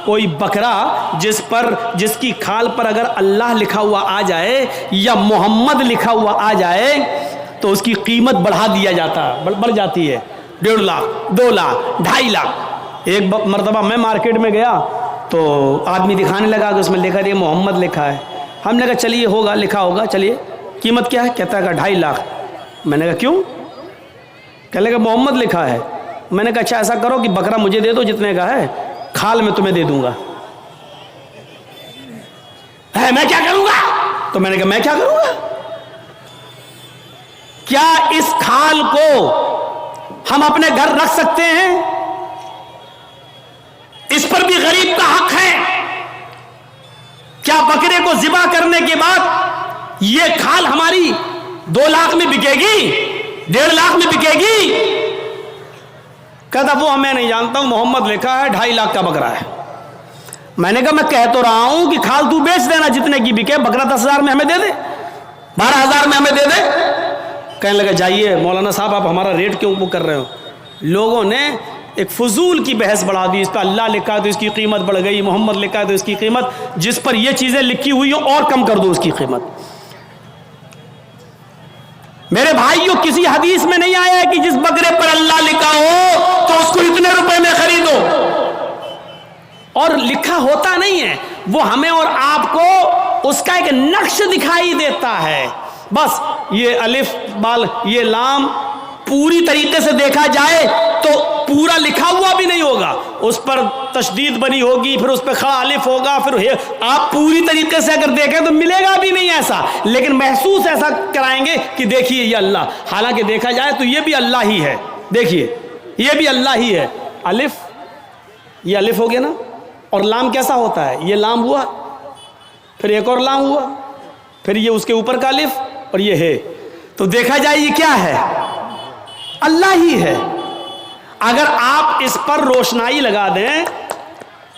کوئی بکرا جس کی کھال پر اگر اللہ لکھا ہوا آ جائے یا محمد لکھا ہوا آ جائے تو اس کی قیمت بڑھا دیا جاتا بڑھ جاتی ہے 1.5 لاکھ 2 لاکھ 2.5 لاکھ۔ ایک مرتبہ میں مارکیٹ میں گیا تو آدمی دکھانے لگا کہ اس میں لکھا ہے محمد لکھا ہے۔ ہم نے کہا چلیے ہوگا لکھا ہوگا، چلیے قیمت کیا ہے؟ کہتا ہے کہ 2.5 لاکھ۔ میں نے کہا کیوں؟ کہنے لگا محمد لکھا ہے۔ میں نے کہا اچھا ایسا کرو کہ بکرا مجھے دے دو جتنے کا ہے، کھال میں تمہیں دے دوں گا۔ میں کیا کروں گا؟ تو میں نے کہا میں کیا کروں گا؟ کیا اس کھال کو ہم اپنے گھر رکھ سکتے ہیں؟ اس پر بھی غریب کا حق ہے۔ کیا بکرے کو ذبح کرنے کے بعد یہ کھال ہماری 2 لاکھ میں بکے گی، 1.5 لاکھ میں بکے گی؟ کہتا وہ میں نہیں جانتا ہوں، محمد لکھا ہے 2.5 لاکھ کا بکرا ہے۔ میں نے کہا میں کہہ تو رہا ہوں کہ کھال تو بیچ دینا جتنے کی بکے، بکرا 10,000 میں ہمیں دے دے، 12,000 میں ہمیں دے دے۔ کہنے لگا جائیے مولانا صاحب آپ ہمارا ریٹ کیوں وہ کر رہے ہو؟ لوگوں نے ایک فضول کی بحث بڑھا دی، اس کا اللہ لکھا ہے تو اس کی قیمت بڑھ گئی، محمد لکھا ہے تو اس کی قیمت، جس پر یہ چیزیں لکھی ہوئی ہوں اور کم کر دو اس کی قیمت۔ میرے بھائیوں کسی حدیث میں نہیں آیا ہے کہ جس بکرے پر اللہ لکھا ہو تو اس کو اتنے روپے میں خریدو، اور لکھا ہوتا نہیں ہے، وہ ہمیں اور آپ کو اس کا ایک نقش دکھائی دیتا ہے۔ بس یہ الف بال یہ لام پوری طریقے سے دیکھا جائے تو پورا لکھا ہوا بھی نہیں ہوگا، اس پر تشدید بنی ہوگی، پھر اس پہ کھڑا الف ہوگا، پھر آپ پوری طریقے سے اگر دیکھیں تو ملے گا بھی نہیں ایسا، لیکن محسوس ایسا کرائیں گے کہ دیکھیے یہ اللہ، حالانکہ دیکھا جائے تو یہ بھی اللہ ہی ہے۔ دیکھیے یہ بھی اللہ ہی ہے۔ الف، یہ الف ہو گیا نا، اور لام کیسا ہوتا ہے؟ یہ لام ہوا، پھر ایک اور لام ہوا، پھر یہ اس کے اوپر کا الف، اور یہ ہے، تو دیکھا جائے یہ کیا ہے؟ اللہ ہی ہے۔ اگر آپ اس پر روشنائی لگا دیں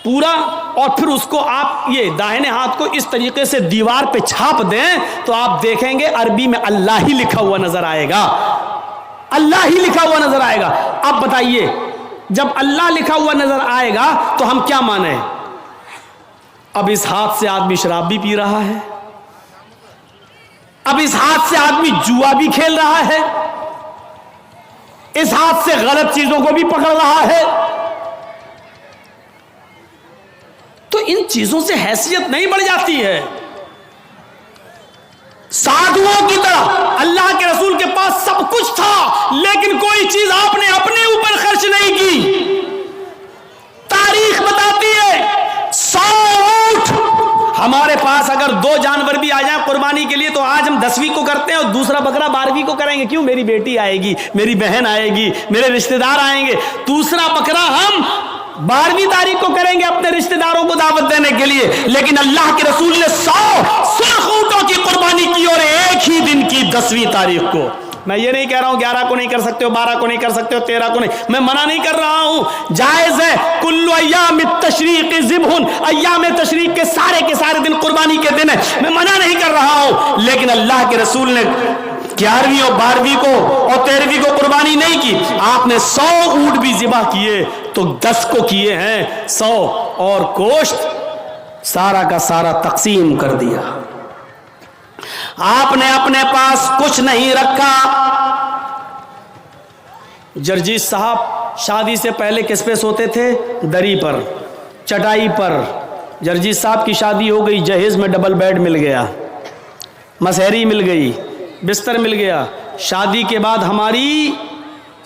پورا، اور پھر اس کو آپ یہ داہنے ہاتھ کو اس طریقے سے دیوار پہ چھاپ دیں تو آپ دیکھیں گے عربی میں اللہ ہی لکھا ہوا نظر آئے گا، اللہ ہی لکھا ہوا نظر آئے گا۔ اب بتائیے جب اللہ لکھا ہوا نظر آئے گا تو ہم کیا مانیں؟ اب اس ہاتھ سے آدمی شراب بھی پی رہا ہے، اب اس ہاتھ سے آدمی جوا بھی کھیل رہا ہے، اس ہاتھ سے غلط چیزوں کو بھی پکڑ رہا ہے، تو ان چیزوں سے حیثیت نہیں بڑھ جاتی ہے؟ سادھوؤں کی طرح اللہ کے رسول کے پاس سب کچھ تھا، لیکن کوئی چیز آپ نے اپنے اوپر خرچ نہیں کی۔ تاریخ بتاتی ہے 100 اونٹ ہمارے پاس اگر 2 جانور بھی آ جائیں قربانی کے لیے تو آج ہم 10ویں کو کرتے ہیں اور دوسرا بکرا 12ویں کو کریں گے۔ کیوں؟ میری بیٹی آئے گی، میری بہن آئے گی، میرے رشتہ دار آئیں گے، دوسرا بکرا ہم 12ویں تاریخ کو کریں گے اپنے رشتہ داروں کو دعوت دینے کے لیے۔ لیکن اللہ کے رسول نے 100 سرخ اونٹوں کی قربانی کی اور ایک ہی دن کی 10ویں تاریخ کو۔ میں یہ نہیں کہہ رہا ہوں 11 کو نہیں کر سکتے ہو، 12 کو نہیں کر سکتے ہو، 13 کو نہیں، میں منع نہیں کر رہا ہوں، جائز ہے۔ کل ایام التشریق ذبح، ایام تشریق کے سارے دن قربانی کے دن ہے، میں منع نہیں کر رہا ہوں، لیکن اللہ کے رسول نے 11ویں اور 12ویں کو اور 13ویں کو قربانی نہیں کی۔ آپ نے 100 اونٹ بھی ذبح کیے تو 10 کو کیے ہیں 100، اور گوشت سارا کا سارا تقسیم کر دیا۔ آپ نے اپنے پاس کچھ نہیں رکھا۔ جرجیت صاحب شادی سے پہلے کس پہ سوتے تھے؟ دری پر، چٹائی پر۔ جرجیت صاحب کی شادی ہو گئی، جہیز میں ڈبل بیڈ مل گیا، مسہری مل گئی، بستر مل گیا۔ شادی کے بعد ہماری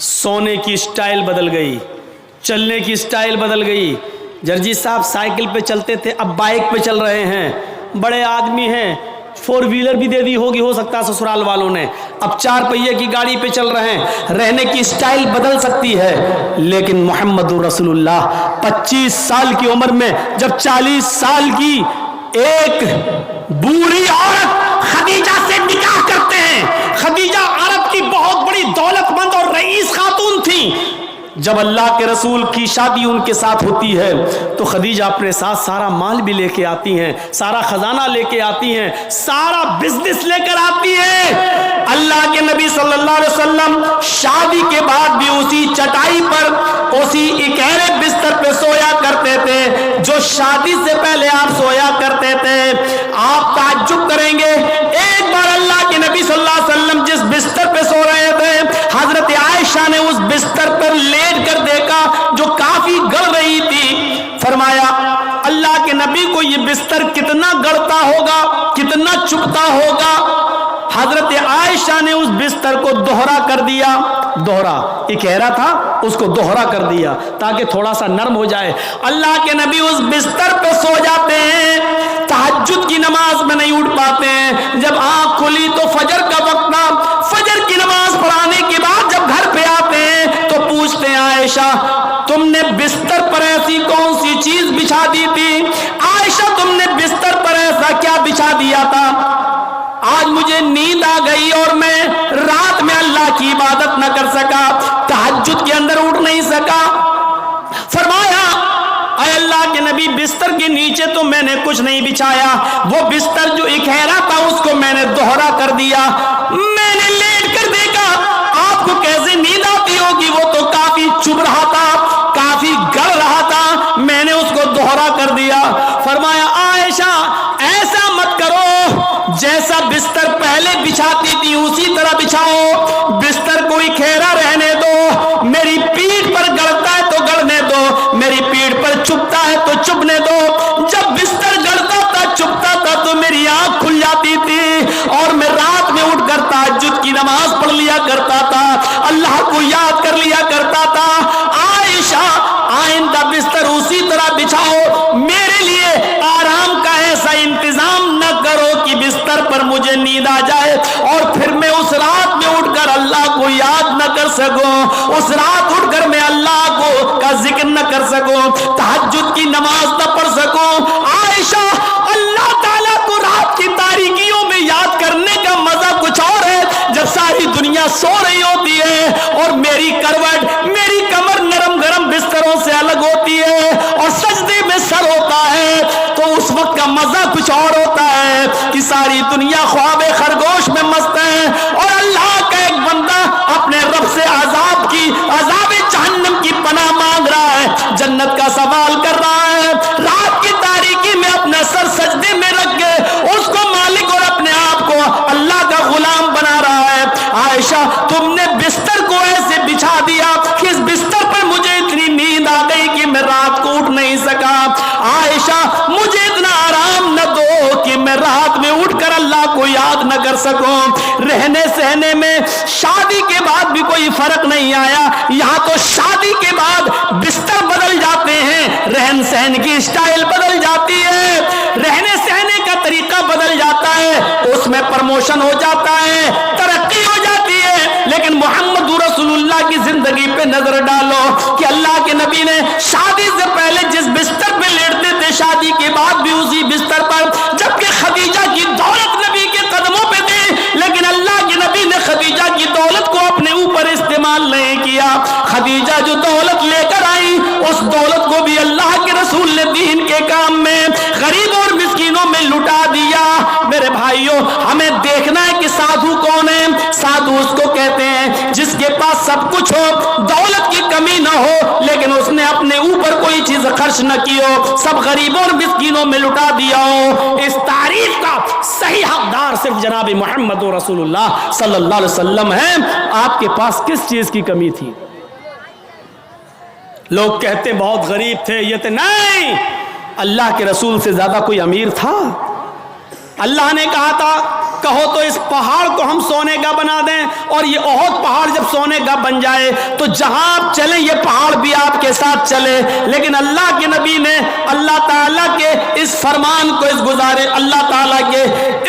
سونے کی سٹائل بدل گئی، چلنے کی سٹائل بدل گئی۔ جرجیت صاحب سائیکل پہ چلتے تھے، اب بائک پہ چل رہے ہیں، بڑے آدمی ہیں، 4 ویلر بھی دے دی ہوگی ہو سکتا ہے سسرال والوں نے، اب 4 پہیے کی گاڑی پہ چل رہے ہیں۔ رہنے کی سٹائل بدل سکتی ہے، لیکن محمد رسول اللہ 25 سال کی عمر میں جب 40 سال کی ایک بوڑھی عورت خدیجہ سے نکاح کرتے ہیں، خدیجہ عرب کی بہت بڑی دولت مند اور رئیس خاتون تھی، جب اللہ کے رسول کی شادی ان کے ساتھ ہوتی ہے تو خدیجہ اپنے ساتھ سارا مال بھی لے کے آتی ہیں، سارا خزانہ لے کے آتی ہیں، سارا بزنس لے کر آتی ہیں۔ اللہ کے نبی صلی اللہ علیہ وسلم شادی کے بعد بھی اسی چٹائی پر، اسی اکیرے بستر پہ سویا کرتے تھے جو شادی سے پہلے آپ سویا کرتے تھے۔ آپ تعجب کریں گے، ایک بار اللہ کے نبی صلی اللہ علیہ وسلم جس بستر پہ سو رہے تھے، حضرت عائشہ نے اس بستر پر لیٹ کر دیکھا جو کافی گڑ رہی تھی۔ فرمایا اللہ کے نبی کو یہ بستر کتنا گڑتا ہوگا، کتنا چبھتا ہوگا۔ حضرت عائشہ نے اس بستر کو دوہرا کر دیا، دوہرا اکیرا تھا اس کو دوہرا کر دیا تاکہ تھوڑا سا نرم ہو جائے۔ اللہ کے نبی اس بستر پہ سو جاتے ہیں، تہجد کی نماز میں نہیں اٹھ پاتے ہیں۔ جب آنکھ کھلی تو فجر کا وقت تھا، فجر کی نماز پڑھانے کے بعد جب گھر پہ آتے ہیں تو پوچھتے ہیں عائشہ تم نے بستر پر ایسی کون سی چیز بچھا دی تھی؟ عائشہ تم نے بستر پر ایسا کیا بچھا دیا تھا؟ آج مجھے نیند آ گئی اور میں رات میں اللہ کی عبادت نہ کر سکا، تہجد کے اندر اٹھ نہیں سکا۔ فرمایا اے اللہ کے نبی بستر کے نیچے تو میں نے کچھ نہیں بچھایا، وہ بستر جو اکیرا تھا اس کو میں نے دوہرا کر دیا۔ میں نے لیٹ کر دیکھا، آپ کو کیسے نیند آتی ہوگی، وہ تو کافی چبھ رہا تھا، کافی گڑ رہا تھا، میں نے اس کو دوہرا کر دیا۔ فرمایا عائشہ ایسا مت کرو، جیسا بستر پہلے بچھاتی تھی اسی طرح بچھاؤ، بستر کو اکیرا رہنے دو، میری پیٹھ پر گڑتا ہے تو گڑنے دو، میری پیٹھ پر چبھتا ہے تو چبھنے دو۔ جب بستر گڑتا تھا چبھتا تھا تو میری آنکھ کھل جاتی تھی اور میں رات میں اٹھ کر تہجد کی نماز پڑھ لیا کرتا تھا، اللہ کو یاد کر لیا کرتا تھا۔ عائشہ آئندہ بستر اسی طرح بچھاؤ، میرے لیے آرام کا ایسا انتظام نہ کرو کہ بستر پر مجھے نیند آ جائے اور پھر میں اس رات میں اٹھ کر اللہ کو یاد نہ کر سکوں، اس رات اٹھ کر میں اللہ کو کا ذکر نہ کر سکوں، تہجد کی نماز نہ پڑھ سکوں۔ عائشہ اللہ تعالیٰ کو رات کی تاریکیوں میں یاد کرنے کا مزہ کچھ اور ہے جب ساری دنیا سو رہی ہوتی ہے اور میری کروٹ، میری کمر نرم گرم بستروں سے الگ ہوتی ہے اور سجدے میں سر ہوتا ہے، تو اس وقت کا مزہ کچھ اور ہوتا ہے کہ ساری دنیا خواب خرگوش میں مست ہے اور اللہ کا ایک بندہ اپنے رب سے عذاب جہنم کی پناہ مانگ رہا ہے، جنت کا سوال کر رہا ہے، رات کی تاریکی میں اپنا سر سجدے میں رکھ کے اس کو مالک اور اپنے آپ کو اللہ کا غلام بنا رہا ہے۔ عائشہ تم نے بستر کو ایسے بچھا دیا کہ اس بستر پر مجھے اتنی نیند آ گئی کہ میں رات کو اٹھ نہیں سکا۔ عائشہ مجھے اتنا آرام نہ دو کہ میں رات میں اٹھ کر اللہ کو یاد نہ کر سکوں۔ رہنے سہنے میں شادی کے بعد بھی کوئی فرق نہیں آیا، یہاں تو شادی کے بعد بستر بدل جاتے ہیں، رہن سہن کی اسٹائل بدل جاتی ہے، رہنے سہنے کا طریقہ بدل جاتا ہے، اس میں پروموشن ہو جاتا ہے، ترقی ہو جاتی ہے۔ لیکن محمد رسول اللہ کی زندگی پہ نظر ڈالو کہ اللہ کے نبی نے شادی سے پہلے جس بستر پہ لیٹتے تھے شادی کے بعد بھی اسی بستر پر، جبکہ خدیجہ کی دولت نبی کے قدموں پہ تھی، لیکن اللہ کے نبی نے خدیجہ کی دولت کو اپنے اوپر استعمال نہیں کیا۔ خدیجہ جو دولت لے کر آئی اس دولت کو بھی اللہ کے رسول نے دین کے کام میں غریبوں اور مسکینوں میں لٹا دیا۔ میرے بھائیوں ہمیں دیکھنا ہے کہ سادھو کون ہے۔ سادھو اس کو کہتے ہیں جس کے پاس سب کچھ ہو، دولت کی کمی نہ ہو، لیکن اس نے اپنے اوپر کوئی چیز خرچ نہ کی ہو، سب غریبوں اور مسکینوں میں لٹا دیا ہو۔ اس تعریف کا صحیح حقدار صرف جناب محمد رسول اللہ صلی اللہ علیہ وسلم ہے۔ آپ کے پاس کس چیز کی کمی تھی؟ لوگ کہتے بہت غریب تھے، یہ تھے، نہیں، اللہ کے رسول سے زیادہ کوئی امیر تھا؟ اللہ نے کہا تھا کہو تو اس پہاڑ کو ہم سونے کا بنا دیں، اور یہ احد پہاڑ جب سونے کا بن جائے تو جہاں آپ چلیں یہ پہاڑ بھی آپ کے ساتھ چلے۔ لیکن اللہ کے نبی نے اللہ تعالیٰ کے اس فرمان کو، اس گزارے اللہ تعالیٰ کے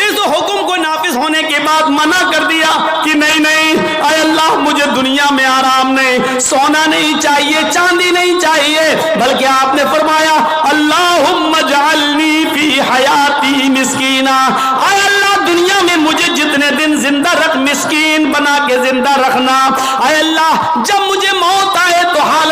اس حکم کو نافذ ہونے کے بعد منع کر دیا کہ نہیں اے اللہ مجھے دنیا میں آرام نہیں، سونا نہیں چاہیے، چاندی نہیں چاہیے، بلکہ آپ نے فرمایا اللہم اجعلنی فی حیاتی مسکینا، اے اللہ دنیا میں مجھے جتنے دن زندہ رکھ، مسکین بنا کے زندہ رکھنا۔ اے اللہ جب مجھے موت آئے تو حالت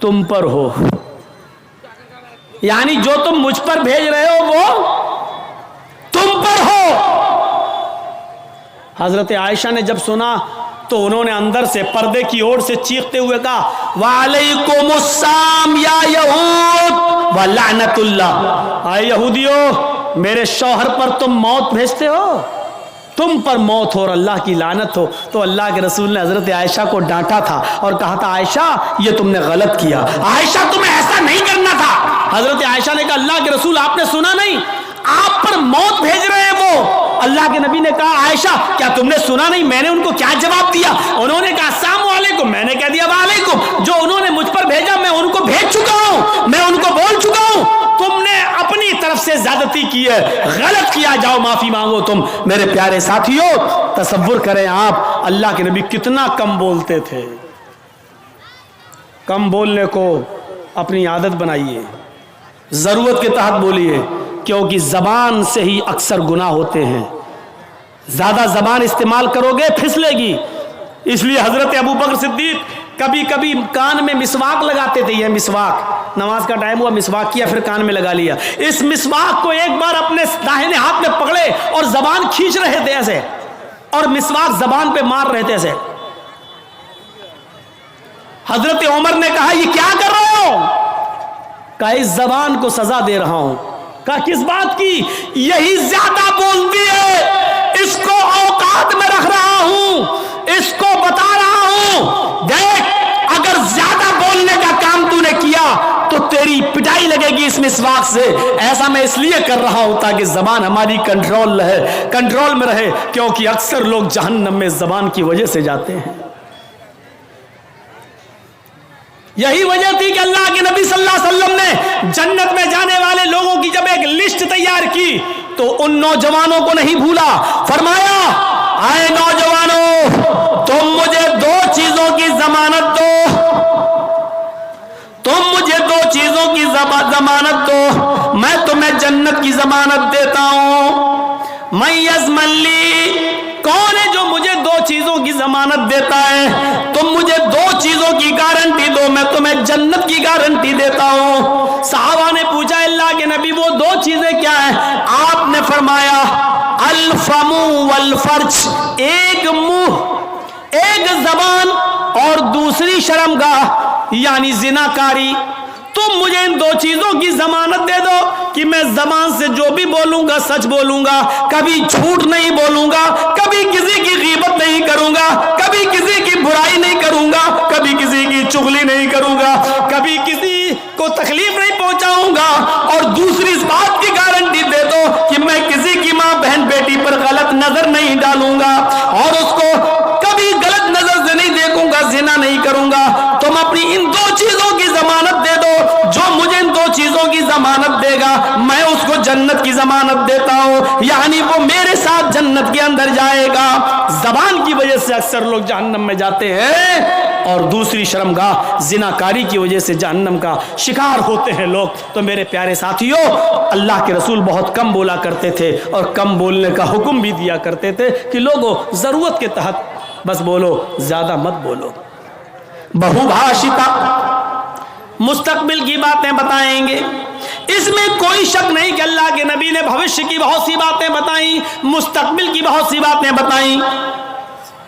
تم پر ہو، یعنی جو تم مجھ پر بھیج رہے ہو وہ تم پر ہو۔ حضرت عائشہ نے جب سنا تو انہوں نے اندر سے پردے کی اوٹ سے چیختے ہوئے کہا وعلیکم السلام یا یہود ولعنت اللہ، اے یہودیو میرے شوہر پر تم موت بھیجتے ہو، تم پر موت ہو اور اللہ کی لعنت ہو۔ تو اللہ کے رسول نے حضرت عائشہ کو ڈانٹا تھا اور کہا تھا عائشہ یہ تم نے غلط کیا، عائشہ تمہیں ایسا نہیں کرنا تھا۔ حضرت عائشہ نے کہا اللہ کے رسول آپ نے سنا نہیں، آپ پر موت بھیج رہے ہیں وہ۔ اللہ کے نبی نے کہا عائشہ کیا تم نے سنا نہیں میں نے ان کو کیا جواب دیا؟ انہوں نے کہا السلام علیکم، میں نے کہہ دیا وعلیکم، جو انہوں نے مجھ پر بھیجا میں ان کو بھیج چکا ہوں، میں ان کو بول چکا ہوں، تم نے اپنی طرف سے زیادتی کی ہے، غلط کیا، جاؤ معافی مانگو تم۔ میرے پیارے ساتھیوں تصور کریں آپ اللہ کے نبی کتنا کم بولتے تھے، کم بولنے کو اپنی عادت بنائیے، ضرورت کے تحت بولیے، کیونکہ زبان سے ہی اکثر گناہ ہوتے ہیں، زیادہ زبان استعمال کرو گے پھسلے گی۔ اس لیے حضرت ابو بکر صدیق کبھی کبھی کان میں مسواک لگاتے تھے، یہ مسواک، نماز کا ٹائم ہوا مسواک کیا پھر کان میں لگا لیا، اس مسواک کو ایک بار اپنے داہنے ہاتھ میں پکڑے اور زبان کھینچ رہے تھے ایسے، اور مسواک زبان پہ مار رہے تھے ایسے۔ حضرت عمر نے کہا یہ کیا کر رہے ہو؟ کہا اس زبان کو سزا دے رہا ہوں۔ کہا کس بات کی؟ یہی زیادہ بولتی ہے، اس کو اوقات میں رکھ رہا ہوں، اس کو بتا رہا ہوں دیکھ اگر زیادہ بولنے کا کام تو نے کیا تو تیری پٹائی لگے گی اس مسواک سے۔ ایسا میں اس لیے کر رہا ہوں تاکہ زبان ہماری کنٹرول میں رہے، کیونکہ اکثر لوگ جہنم میں زبان کی وجہ سے جاتے ہیں۔ یہی وجہ تھی کہ اللہ کے نبی صلی اللہ علیہ وسلم نے جنت میں جانے والے لوگوں کی جب ایک لسٹ تیار کی تو ان نوجوانوں کو نہیں بھولا، فرمایا اے نوجوانوں تم مجھے دو چیزوں کی ضمانت دو، تم مجھے دو چیزوں کی ضمانت دو، میں تمہیں جنت کی ضمانت دیتا ہوں۔ من یضمن لی، کون ہے جو مجھے دو چیزوں کی ضمانت دیتا ہے؟ تم مجھے دو چیزوں کی گارنٹی دو، میں تمہیں جنت کی گارنٹی دیتا ہوں۔ صحابہ نے پوچھا اللہ کے نبی وہ دو چیزیں کیا ہیں؟ آپ نے فرمایا الفم والفرج، ایک منہ، ایک زبان، اور دوسری شرمگاہ یعنی زنا کاری۔ تم مجھے ان دو چیزوں کی ضمانت دے دو کہ میں زبان سے جو بھی بولوں گا سچ بولوں گا، کبھی جھوٹ نہیں بولوں گا، کبھی کسی کی غیبت نہیں کروں گا، کبھی کسی کی برائی نہیں کروں گا، کبھی کسی کی چغلی نہیں کروں گا، کبھی کسی کو تکلیف نہیں پہنچاؤں گا، اور دوسری اس بات کی گارنٹی دے دو کہ میں کسی کی ماں بہن بیٹی پر غلط نظر نہیں ڈالوں گا، اور اس کو کبھی غلط نظر سے نہیں دیکھوں گا، زنا نہیں کروں گا۔ تم اپنی ان دو چیزوں کی ضمانت دے دو، جو مجھے ان دو چیزوں کی ضمانت دے گا میں اس کو جنت کی ضمانت دیتا ہوں، یعنی وہ میرے ساتھ جنت کے اندر جائے گا۔ زبان کی وجہ سے اکثر لوگ جہنم میں جاتے ہیں، اور دوسری شرمگاہ زنا کاری کی وجہ سے جہنم کا شکار ہوتے ہیں لوگ۔ تو میرے پیارے ساتھیوں اللہ کے رسول بہت کم بولا کرتے تھے، اور کم بولنے کا حکم بھی دیا کرتے تھے کہ لوگوں ضرورت کے تحت بس بولو، زیادہ مت بولو۔ بہو بھاشتا، مستقبل کی باتیں بتائیں گے، اس میں کوئی شک نہیں کہ اللہ کے نبی نے بھوشیہ کی بہت سی باتیں بتائیں، مستقبل کی بہت سی باتیں بتائیں،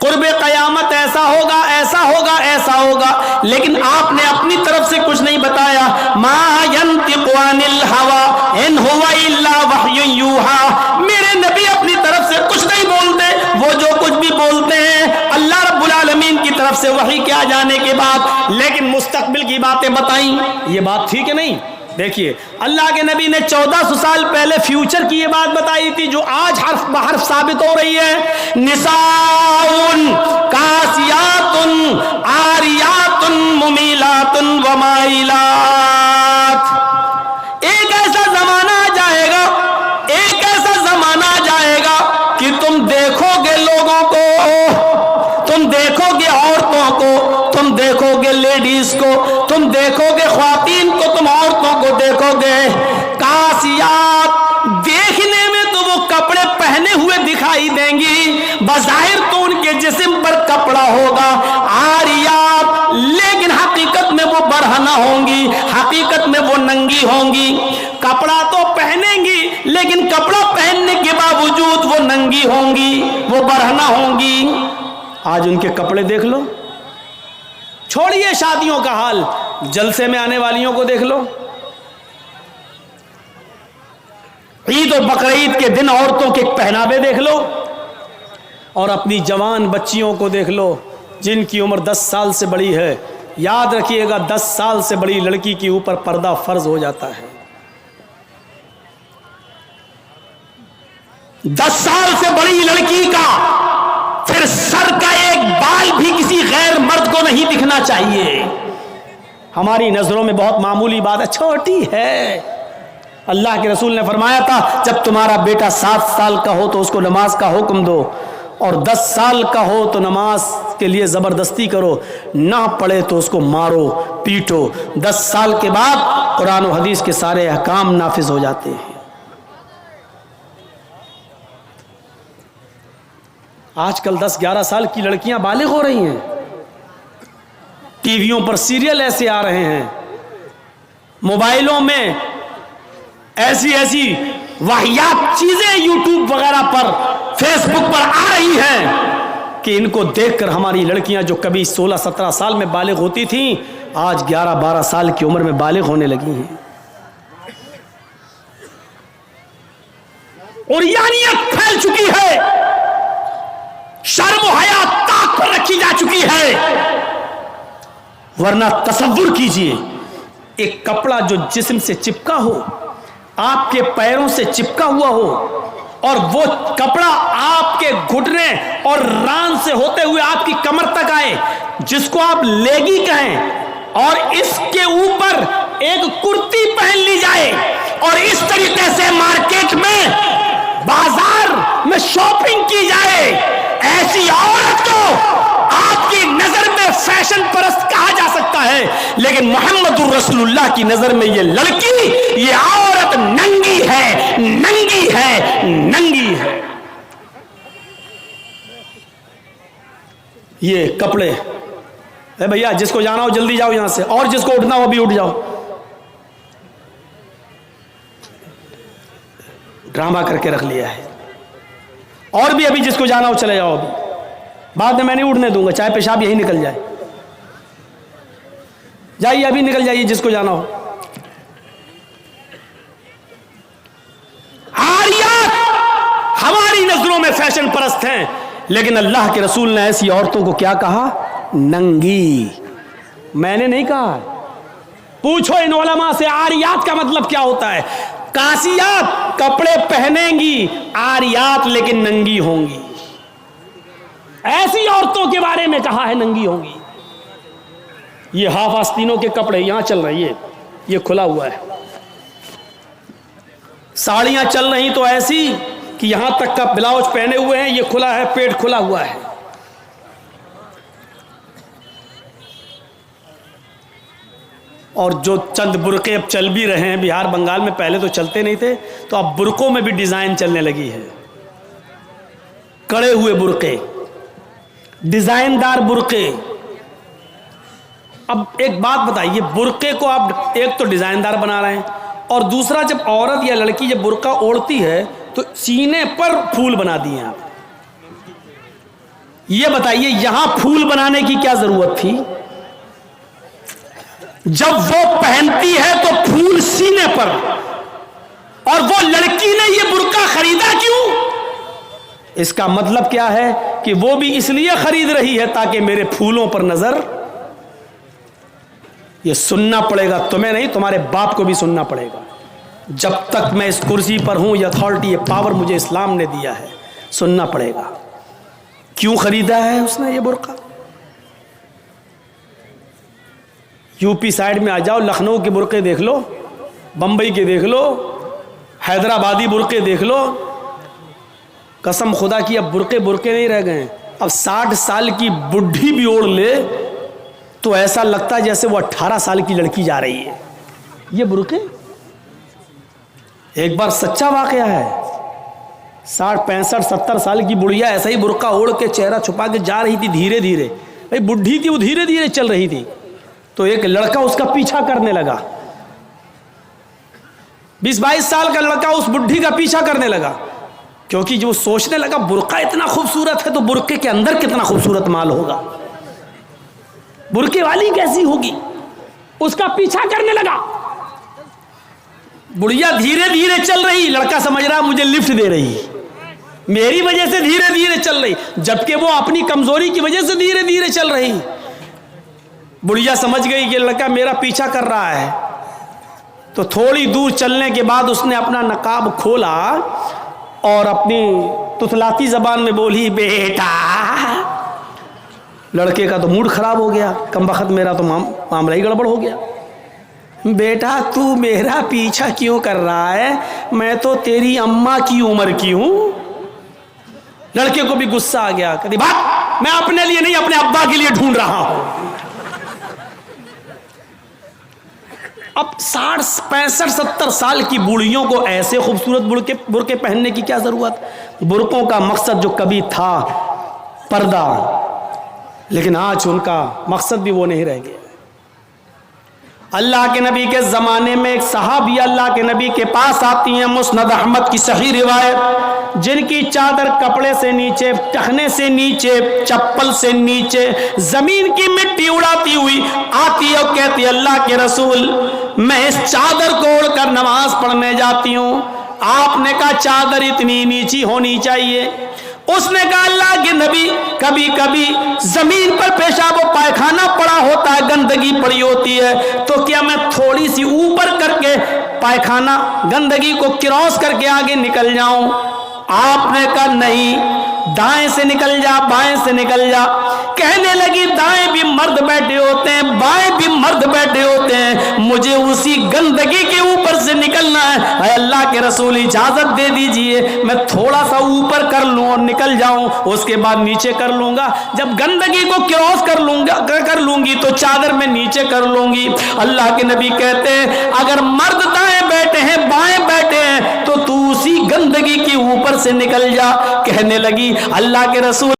قرب قیامت ایسا ہوگا، ایسا ہوگا، ایسا ہوگا، لیکن آپ نے اپنی طرف سے کچھ نہیں بتایا۔ ما ينطق عن الهوى ان هو الا وحی یوحى، میرے نبی اپنی طرف سے کچھ نہیں بولتے، وہ جو کچھ بھی بولتے ہیں اللہ رب العالمین کی طرف سے وحی کے آ جانے کے بعد۔ لیکن مستقبل کی باتیں بتائیں، یہ بات ٹھیک ہے نہیں؟ دیکھیے اللہ کے نبی نے 1400 سال پہلے فیوچر کی یہ بات بتائی تھی جو آج حرف بحرف ثابت ہو رہی ہے۔ نساء کاسیات عاریات ممیلات ومائلات، ایک ایسا زمانہ آ جائے گا، ایک ایسا زمانہ آ جائے گا کہ تم دیکھو گے لوگوں کو، تم دیکھو گے عورتوں کو، تم دیکھو گے لیڈیز کو، تم دیکھو گے خواتین کو، تم عورتوں کو دیکھو گے کاسیات، دیکھنے میں تو وہ کپڑے پہنے ہوئے دکھائی دیں گی، بظاہر تو ان کے جسم پر کپڑا ہوگا، برہنہ ہوں گی، حقیقت میں وہ ننگی ہوں گی. کپڑا تو پہنیں گی لیکن کپڑا پہننے کے باوجود وہ ننگی ہوں گی، وہ برہنہ ہوں گی. آج ان کے کپڑے دیکھ لو. چھوڑیے شادیوں کا حال، جلسے میں آنے والیوں کو دیکھ لو. عید اور بقرعید کے دن عورتوں کے پہناوے دیکھ لو، اور اپنی جوان بچیوں کو دیکھ لو جن کی عمر 10 سال سے بڑی ہے. یاد رکھیے گا 10 سال سے بڑی لڑکی کے اوپر پردہ فرض ہو جاتا ہے. 10 سال سے بڑی لڑکی کا پھر سر کا ایک بال بھی کسی غیر مرد کو نہیں دکھنا چاہیے. ہماری نظروں میں بہت معمولی بات ہے، چھوٹی ہے. اللہ کے رسول نے فرمایا تھا جب تمہارا بیٹا 7 سال کا ہو تو اس کو نماز کا حکم دو، اور 10 سال کا ہو تو نماز کے لیے زبردستی کرو، نہ پڑھے تو اس کو مارو پیٹو. 10 سال کے بعد قرآن و حدیث کے سارے احکام نافذ ہو جاتے ہیں. آج کل 10-11 سال کی لڑکیاں بالغ ہو رہی ہیں. ٹی ویوں پر سیریل ایسے آ رہے ہیں، موبائلوں میں ایسی واہیات چیزیں یوٹیوب وغیرہ پر، فیس بک پر آ رہی ہیں کہ ان کو دیکھ کر ہماری لڑکیاں جو کبھی 16-17 سال میں بالغ ہوتی تھیں آج 11-12 سال کی عمر میں بالغ ہونے لگی ہیں. اور یعنیت پھیل چکی ہے، شرم و حیا طاق پر رکھی جا چکی ہے. ورنہ تصور کیجئے ایک کپڑا جو جسم سے چپکا ہو، آپ کے پیروں سے چپکا ہوا ہو، اور وہ کپڑا آپ کے گھٹنے اور ران سے ہوتے ہوئے آپ کی کمر تک آئے، جس کو آپ لیگی کہیں، اور اس کے اوپر ایک کرتی پہن لی جائے اور اس طریقے سے مارکیٹ میں بازار میں شاپنگ کی جائے. ایسی عورت کو آپ کی نظر میں فیشن پرست کہا جا سکتا ہے، لیکن محمد رسول اللہ کی نظر میں یہ لڑکی، یہ عورت ننگی ہے، ننگی ہے، ننگی ہے. یہ کپڑے اے بھیا جس کو جانا ہو جلدی جاؤ یہاں سے، اور جس کو اٹھنا ہو بھی اٹھ جاؤ. ڈرامہ کر کے رکھ لیا ہے. اور بھی ابھی جس کو جانا ہو چلے جاؤ، ابھی بعد میں نہیں اٹھنے دوں گا، چاہے پیشاب یہی نکل جائے. جائیے ابھی نکل جائیے جس کو جانا ہو. آریات ہماری نظروں میں فیشن پرست ہیں، لیکن اللہ کے رسول نے ایسی عورتوں کو کیا کہا؟ ننگی. میں نے نہیں کہا. پوچھو ان علماء سے آریات کا مطلب کیا ہوتا ہے. کاسیات کپڑے پہنیں گی، آریات لیکن ننگی ہوں گی. ایسی عورتوں کے بارے میں کہا ہے ننگی ہوں گی. یہ ہاف آستینوں کے کپڑے یہاں چل رہی ہے، یہ کھلا ہوا ہے. ساڑیاں چل رہی تو ایسی کہ یہاں تک کا بلاؤز پہنے ہوئے ہیں، یہ کھلا ہے، پیٹ کھلا ہوا ہے. اور جو چند برقعے اب چل بھی رہے ہیں بہار بنگال میں، پہلے تو چلتے نہیں تھے، تو اب برقعوں میں بھی ڈیزائن چلنے لگی ہے. کڑے ہوئے برقعے، ڈیزائن دار برقعے. اب ایک بات بتائیے، برقعے کو آپ ایک تو ڈیزائن دار بنا رہے ہیں، اور دوسرا جب عورت یا لڑکی جب برقع اوڑھتی ہے تو سینے پر پھول بنا دیے آپ. یہ بتائیے یہاں پھول بنانے کی کیا ضرورت تھی؟ جب وہ پہنتی ہے تو پھول سینے پر، اور وہ لڑکی نے یہ برقع خریدا کیوں؟ اس کا مطلب کیا ہے کہ وہ بھی اس لیے خرید رہی ہے تاکہ میرے پھولوں پر نظر. یہ سننا پڑے گا تمہیں نہیں، تمہارے باپ کو بھی سننا پڑے گا. جب تک میں اس کرسی پر ہوں، یہ اتھارٹی، یہ پاور مجھے اسلام نے دیا ہے، سننا پڑے گا. کیوں خریدا ہے اس نے یہ برقع؟ یو پی سائڈ میں آ جاؤ، لکھنؤ کے برقعے دیکھ لو، بمبئی کے دیکھ لو، حیدرآبادی برقعے دیکھ لو. قسم خدا کی اب برقعے نہیں رہ گئے. اب 60 سال کی بڈھی بھی اوڑھ لے تو ایسا لگتا ہے جیسے وہ 18 سال کی لڑکی جا رہی ہے. یہ برقعے ایک بار سچا واقعہ ہے. 60 65 70 سال کی بڑھیا ایسا ہی برقع اوڑھ کے چہرہ چھپا کے جا رہی تھی دھیرے دھیرے. بھائی بڈھی تھی، وہ دھیرے دھیرے چل رہی تھی. تو ایک لڑکا اس کا پیچھا کرنے لگا، 20-22 سال کا لڑکا اس بڈھی کا پیچھا کرنے لگا، کیونکہ جو سوچنے لگا برقع اتنا خوبصورت ہے تو برقعے کے اندر کتنا خوبصورت مال ہوگا، برقعے والی کیسی ہوگی، اس کا پیچھا کرنے لگا۔ بڑھیا دھیرے دھیرے چل رہی، لڑکا سمجھ رہا مجھے لفٹ دے رہی، میری وجہ سے دھیرے دھیرے چل رہی، جبکہ وہ اپنی کمزوری کی وجہ سے دھیرے دھیرے چل رہی۔ بڑھیا سمجھ گئی کہ لڑکا میرا پیچھا کر رہا ہے، تو تھوڑی دور چلنے کے بعد اس نے اپنا نقاب کھولا اور اپنی تتلاتی زبان میں بولی بیٹا۔ لڑکے کا تو موڈ خراب ہو گیا، کم بخت میرا تو معاملہ ہی گڑبڑ ہو گیا۔ بیٹا تو میرا پیچھا کیوں کر رہا ہے، میں تو تیری اماں کی عمر کی ہوں۔ لڑکے کو بھی غصہ آ گیا، کہتی بات میں اپنے لیے نہیں اپنے ابا کے لیے ڈھونڈ رہا ہوں۔ اب 60 65 70 سال کی بوڑھیوں کو ایسے خوبصورت برقعے پہننے کی کیا ضرورت؟ برقعوں کا مقصد جو کبھی تھا پردہ، لیکن آج ان کا مقصد بھی وہ نہیں رہ گیا۔ اللہ کے نبی کے زمانے میں ایک صحابی اللہ کے نبی کے پاس آتی ہیں، مسند احمد کی صحیح روایت، جن کی چادر کپڑے سے نیچے، ٹخنے سے نیچے، چپل سے نیچے زمین کی مٹی اڑاتی ہوئی آتی اور کہتی اللہ کے رسول میں اس چادر کو اوڑھ کر نماز پڑھنے جاتی ہوں۔ آپ نے کہا چادر اتنی نیچی ہونی چاہیے؟ اس نے کہا اللہ کے نبی کبھی کبھی زمین پر پیشاب و پائخانہ پڑا ہوتا ہے، گندگی پڑی ہوتی ہے، تو کیا میں تھوڑی سی اوپر کر کے پائخانہ گندگی کو کراس کر کے آگے نکل جاؤں؟ آپ نے کہا نہیں، دائیں سے نکل جا، بائیں سے نکل جا۔ کہنے لگی دائیں بھی مرد بیٹھے ہوتے ہیں، بائیں بھی مرد بیٹھے ہوتے ہیں، مجھے اسی گندگی کے اوپر سے نکلنا ہے، اے اللہ کے رسول اجازت دے دیجئے میں تھوڑا سا اوپر کر لوں اور نکل جاؤں، اس کے بعد نیچے کر لوں گا، جب گندگی کو کراس کر لوں گی تو چادر میں نیچے کر لوں گی۔ اللہ کے نبی کہتے ہیں اگر مرد دائیں بیٹھے ہیں بائیں بیٹھے ہیں تو اسی گندگی کے اوپر سے نکل جا۔ کہنے لگی اللہ کے رسول